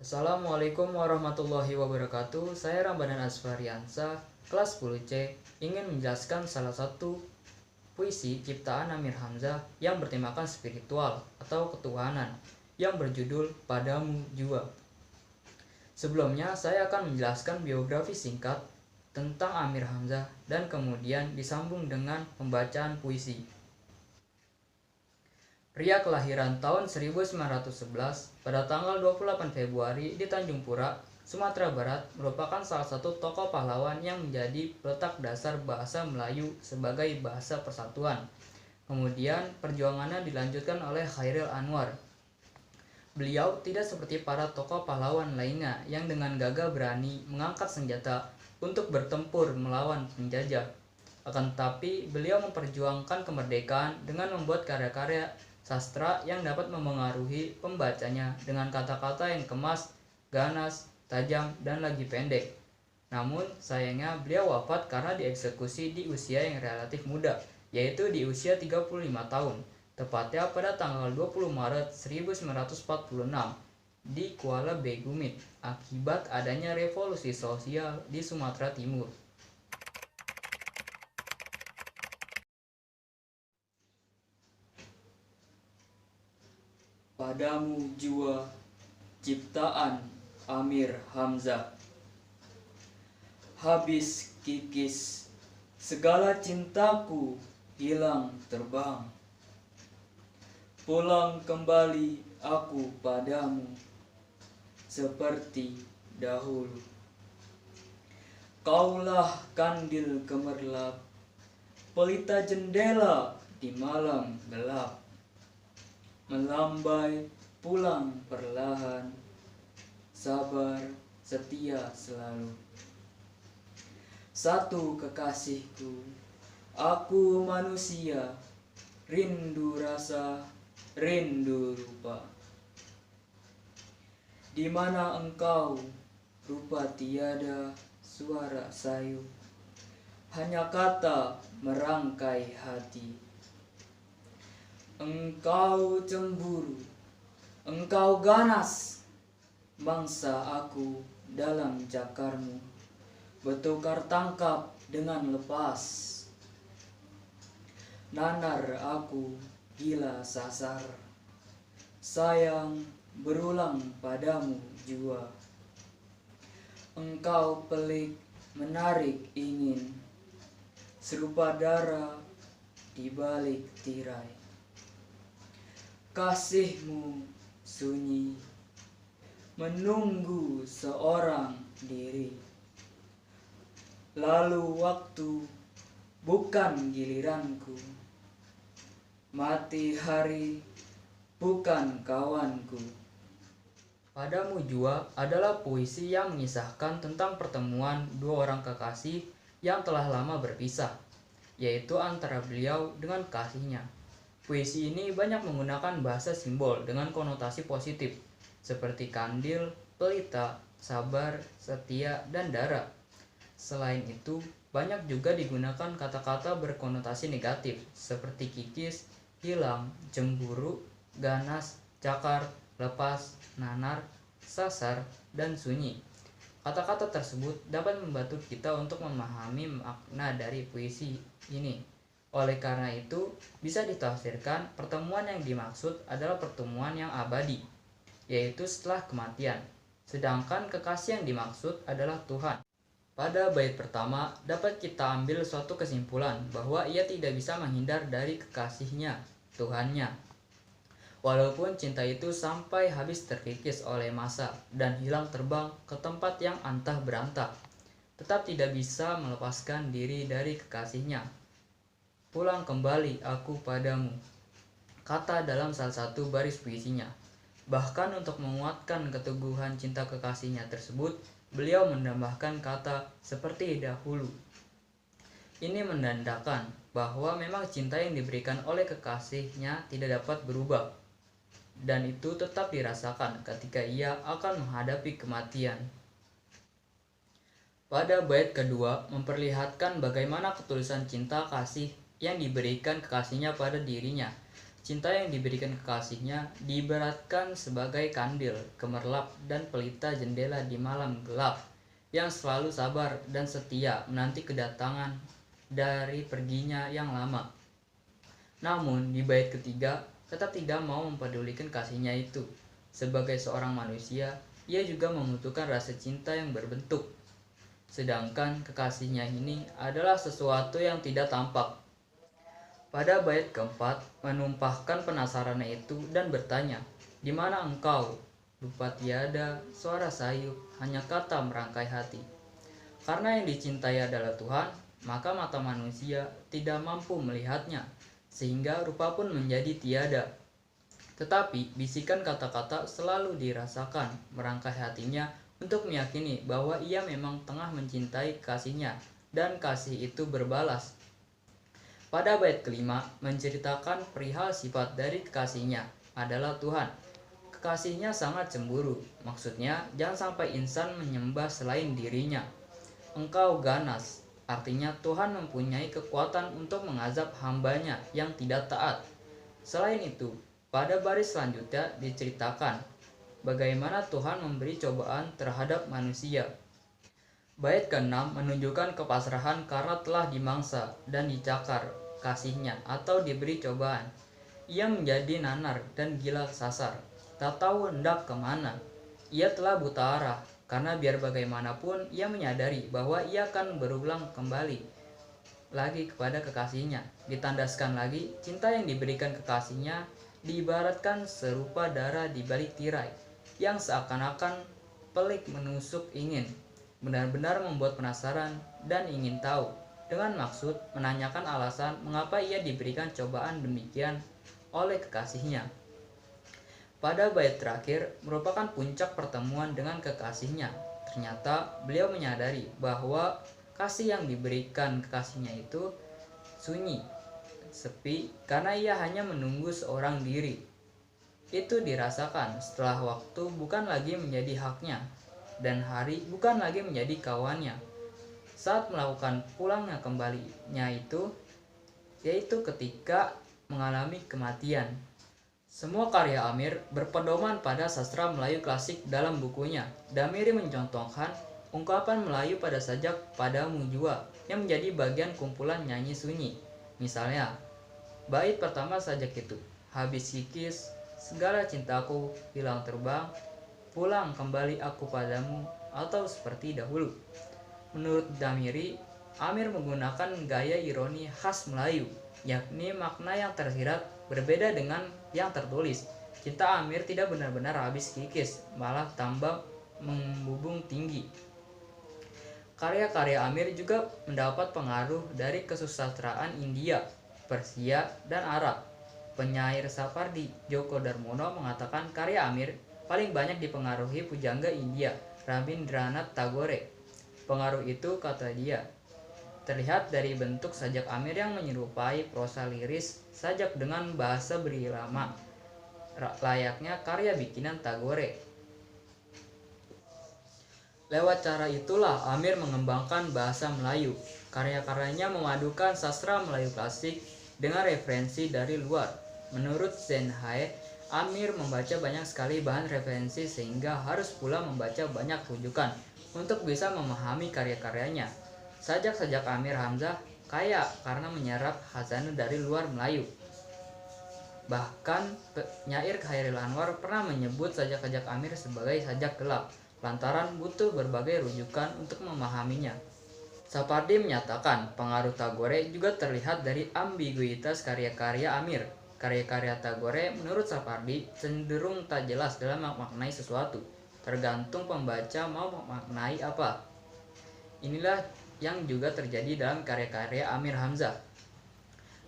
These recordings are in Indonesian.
Assalamualaikum warahmatullahi wabarakatuh. Saya Rambanan Asfariansa, kelas 10C, ingin menjelaskan salah satu puisi ciptaan Amir Hamzah yang bertemakan spiritual atau ketuhanan yang berjudul Padamu Jua. Sebelumnya saya akan menjelaskan biografi singkat tentang Amir Hamzah dan kemudian disambung dengan pembacaan puisi. Pria kelahiran tahun 1911 pada tanggal 28 Februari di Tanjung Pura, Sumatera Barat merupakan salah satu tokoh pahlawan yang menjadi peletak dasar bahasa Melayu sebagai bahasa persatuan. Kemudian perjuangannya dilanjutkan oleh Chairil Anwar. Beliau tidak seperti para tokoh pahlawan lainnya yang dengan gagah berani mengangkat senjata untuk bertempur melawan penjajah. Akan tetapi, beliau memperjuangkan kemerdekaan dengan membuat karya-karya sastra yang dapat memengaruhi pembacanya dengan kata-kata yang kemas, ganas, tajam, dan lagi pendek. Namun, sayangnya beliau wafat karena dieksekusi di usia yang relatif muda, yaitu di usia 35 tahun, tepatnya pada tanggal 20 Maret 1946 di Kuala Begumit akibat adanya revolusi sosial di Sumatera Timur. Padamu Jua, ciptaan Amir Hamzah. Habis kikis, segala cintaku hilang terbang. Pulang kembali aku padamu, seperti dahulu. Kaulah kandil gemerlap, pelita jendela di malam gelap. Melambai pulang perlahan, sabar setia selalu. Satu kekasihku, aku manusia, rindu rasa, rindu rupa. Di mana engkau, rupa tiada, suara sayu, hanya kata merangkai hati. Engkau cemburu, engkau ganas, mangsa aku dalam cakarmu, bertukar tangkap dengan lepas. Nanar aku gila sasar, sayang berulang padamu jua. Engkau pelik menarik ingin, serupa darah di balik tirai. Kasihmu sunyi, menunggu seorang diri. Lalu waktu bukan giliranku, mati hari bukan kawanku. Padamu Jua adalah puisi yang mengisahkan tentang pertemuan dua orang kekasih yang telah lama berpisah, yaitu antara beliau dengan kasihnya. Puisi ini banyak menggunakan bahasa simbol dengan konotasi positif, seperti kandil, pelita, sabar, setia, dan darah. Selain itu, banyak juga digunakan kata-kata berkonotasi negatif, seperti kikis, hilang, cemburu, ganas, cakar, lepas, nanar, sasar, dan sunyi. Kata-kata tersebut dapat membantu kita untuk memahami makna dari puisi ini. Oleh karena itu, bisa ditafsirkan pertemuan yang dimaksud adalah pertemuan yang abadi, yaitu setelah kematian. Sedangkan kekasih yang dimaksud adalah Tuhan. Pada bait pertama, dapat kita ambil suatu kesimpulan bahwa ia tidak bisa menghindar dari kekasihnya, Tuhannya. Walaupun cinta itu sampai habis terkikis oleh masa dan hilang terbang ke tempat yang antah berantah, tetap tidak bisa melepaskan diri dari kekasihnya. Pulang kembali aku padamu, kata dalam salah satu baris puisinya. Bahkan untuk menguatkan keteguhan cinta kekasihnya tersebut, beliau menambahkan kata seperti dahulu. Ini menandakan bahwa memang cinta yang diberikan oleh kekasihnya tidak dapat berubah, dan itu tetap dirasakan ketika ia akan menghadapi kematian. Pada bait kedua memperlihatkan bagaimana ketulusan cinta kasih yang diberikan kekasihnya pada dirinya. Cinta yang diberikan kekasihnya diibaratkan sebagai kandil, gemerlap, dan pelita jendela di malam gelap, yang selalu sabar dan setia menanti kedatangan dari perginya yang lama. Namun, di bait ketiga, tetap tidak mau mempedulikan kasihnya itu. Sebagai seorang manusia, ia juga membutuhkan rasa cinta yang berbentuk. Sedangkan kekasihnya ini adalah sesuatu yang tidak tampak. Pada bait keempat, menumpahkan penasarannya itu dan bertanya, "Di mana engkau?" Lupa tiada, suara sayup, hanya kata merangkai hati. Karena yang dicintai adalah Tuhan, maka mata manusia tidak mampu melihatnya, sehingga rupa pun menjadi tiada. Tetapi bisikan kata-kata selalu dirasakan, merangkai hatinya untuk meyakini bahwa ia memang tengah mencintai kasihnya, dan kasih itu berbalas. Pada bait kelima, menceritakan perihal sifat dari kekasihnya adalah Tuhan. Kekasihnya sangat cemburu, maksudnya jangan sampai insan menyembah selain dirinya. Engkau ganas, artinya Tuhan mempunyai kekuatan untuk mengazab hambanya yang tidak taat. Selain itu, pada baris selanjutnya diceritakan bagaimana Tuhan memberi cobaan terhadap manusia. Bait ke-6 menunjukkan kepasrahan karena telah dimangsa dan dicakar kasihnya atau diberi cobaan. Ia menjadi nanar dan gila sasar, tak tahu hendak kemana. Ia telah buta arah, karena biar bagaimanapun ia menyadari bahwa ia akan berulang kembali lagi kepada kekasihnya. Ditandaskan lagi, cinta yang diberikan kekasihnya diibaratkan serupa darah di balik tirai, yang seakan-akan pelik menusuk ingin. Benar-benar membuat penasaran dan ingin tahu, dengan maksud menanyakan alasan mengapa ia diberikan cobaan demikian oleh kekasihnya. Pada bait terakhir merupakan puncak pertemuan dengan kekasihnya. Ternyata beliau menyadari bahwa kasih yang diberikan kekasihnya itu sunyi, sepi, karena ia hanya menunggu seorang diri. Itu dirasakan setelah waktu bukan lagi menjadi haknya, dan hari bukan lagi menjadi kawannya. Saat melakukan pulangnya kembalinya itu, yaitu ketika mengalami kematian. Semua karya Amir berpedoman pada sastra Melayu klasik dalam bukunya. Damiri mencontohkan ungkapan Melayu pada sajak Padamu Jua yang menjadi bagian kumpulan nyanyi sunyi. Misalnya, bait pertama sajak itu, "Habis kikis, segala cintaku hilang terbang, pulang kembali aku padamu," atau seperti dahulu. Menurut Damiri, Amir menggunakan gaya ironi khas Melayu, yakni makna yang tersirat berbeda dengan yang tertulis. Cinta Amir tidak benar-benar habis kikis, malah tambah membubung tinggi. Karya-karya Amir juga mendapat pengaruh dari kesusastraan India, Persia, dan Arab. Penyair Sapardi Djoko Darmono mengatakan karya Amir paling banyak dipengaruhi pujangga India, Rabindranath Tagore. Pengaruh itu, kata dia, terlihat dari bentuk sajak Amir yang menyerupai prosa liris sajak dengan bahasa berirama, layaknya karya bikinan Tagore. Lewat cara itulah Amir mengembangkan bahasa Melayu. Karya-karyanya memadukan sastra Melayu klasik dengan referensi dari luar. Menurut Zenhai, Amir membaca banyak sekali bahan referensi sehingga harus pula membaca banyak rujukan untuk bisa memahami karya-karyanya. Sajak-sajak Amir Hamzah kaya karena menyerap khazanah dari luar Melayu. Bahkan penyair Khairil Anwar pernah menyebut sajak-sajak Amir sebagai sajak gelap, lantaran butuh berbagai rujukan untuk memahaminya. Sapardi menyatakan pengaruh Tagore juga terlihat dari ambiguitas karya-karya Amir. Karya-karya Tagore menurut Sapardi cenderung tak jelas dalam memaknai sesuatu, tergantung pembaca mau memaknai apa. Inilah yang juga terjadi dalam karya-karya Amir Hamzah.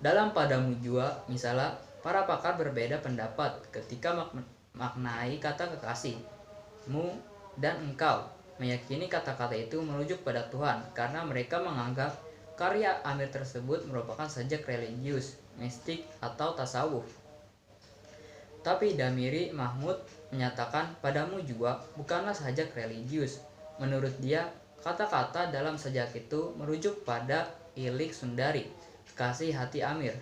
Dalam Padamu Jua, misalnya, para pakar berbeda pendapat ketika maknai kata kekasih, mu, dan engkau. Meyakini kata-kata itu merujuk pada Tuhan karena mereka menganggap karya Amir tersebut merupakan sajak religius, mistik, atau tasawuf. Tapi Damiri Mahmud menyatakan Padamu Jua bukanlah sajak religius. Menurut dia, kata-kata dalam sajak itu merujuk pada Ilik Sundari, kekasih hati Amir.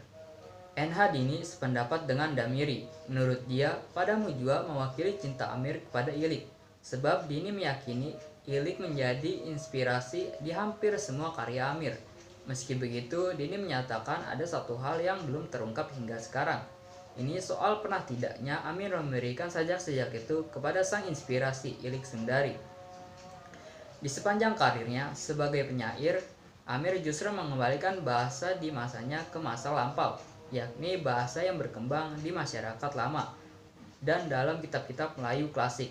NH Dini sependapat dengan Damiri. Menurut dia, Padamu Jua mewakili cinta Amir kepada Ilik. Sebab Dini meyakini Ilik menjadi inspirasi di hampir semua karya Amir. Meski begitu, Dini menyatakan ada satu hal yang belum terungkap hingga sekarang. Ini soal pernah tidaknya Amir memberikan sajak-sajak itu kepada sang inspirasi Ilik Sundari. Di sepanjang karirnya sebagai penyair, Amir justru mengembalikan bahasa di masanya ke masa lampau, yakni bahasa yang berkembang di masyarakat lama dan dalam kitab-kitab Melayu klasik.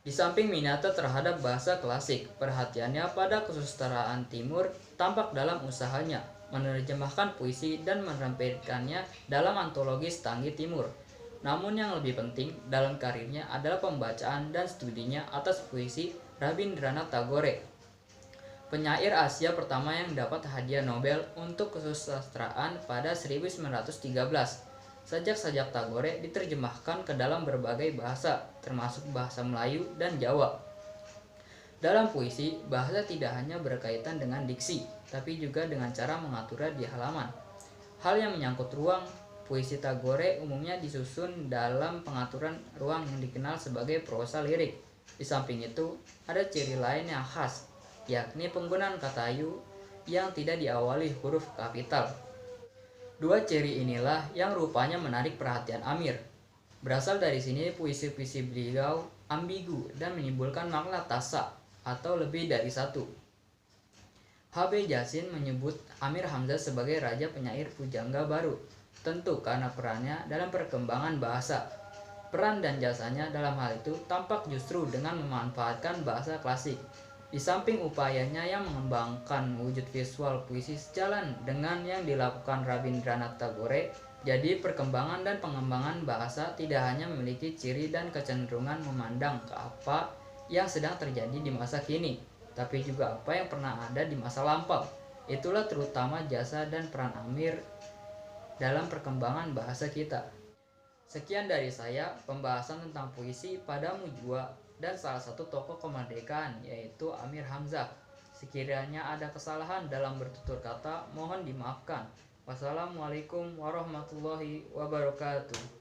Di samping minatnya terhadap bahasa klasik, perhatiannya pada kesusastraan Timur tampak dalam usahanya menerjemahkan puisi dan menampilkannya dalam antologi Stanggi Timur. Namun yang lebih penting dalam karirnya adalah pembacaan dan studinya atas puisi Rabindranath Tagore, penyair Asia pertama yang dapat hadiah Nobel untuk kesusastraan pada 1913. Sajak-sajak Tagore diterjemahkan ke dalam berbagai bahasa, termasuk bahasa Melayu dan Jawa. Dalam puisi, bahasa tidak hanya berkaitan dengan diksi, tapi juga dengan cara mengaturnya di halaman. Hal yang menyangkut ruang, puisi Tagore umumnya disusun dalam pengaturan ruang yang dikenal sebagai prosa lirik. Di samping itu, ada ciri lain yang khas, yakni penggunaan kata ayu yang tidak diawali huruf kapital. Dua ciri inilah yang rupanya menarik perhatian Amir. Berasal dari sini puisi-puisi beliau ambigu dan menimbulkan makna tasa atau lebih dari satu. H.B. Jasin menyebut Amir Hamzah sebagai raja penyair pujangga baru, tentu karena perannya dalam perkembangan bahasa. Peran dan jasanya dalam hal itu tampak justru dengan memanfaatkan bahasa klasik. Di samping upayanya yang mengembangkan wujud visual puisi sejalan dengan yang dilakukan Rabindranath Tagore, jadi perkembangan dan pengembangan bahasa tidak hanya memiliki ciri dan kecenderungan memandang ke apa yang sedang terjadi di masa kini, tapi juga apa yang pernah ada di masa lampau. Itulah terutama jasa dan peran Amir dalam perkembangan bahasa kita. Sekian dari saya, pembahasan tentang puisi Padamu Jua dan salah satu tokoh kemerdekaan yaitu Amir Hamzah. Sekiranya ada kesalahan dalam bertutur kata, mohon dimaafkan. Wassalamualaikum warahmatullahi wabarakatuh.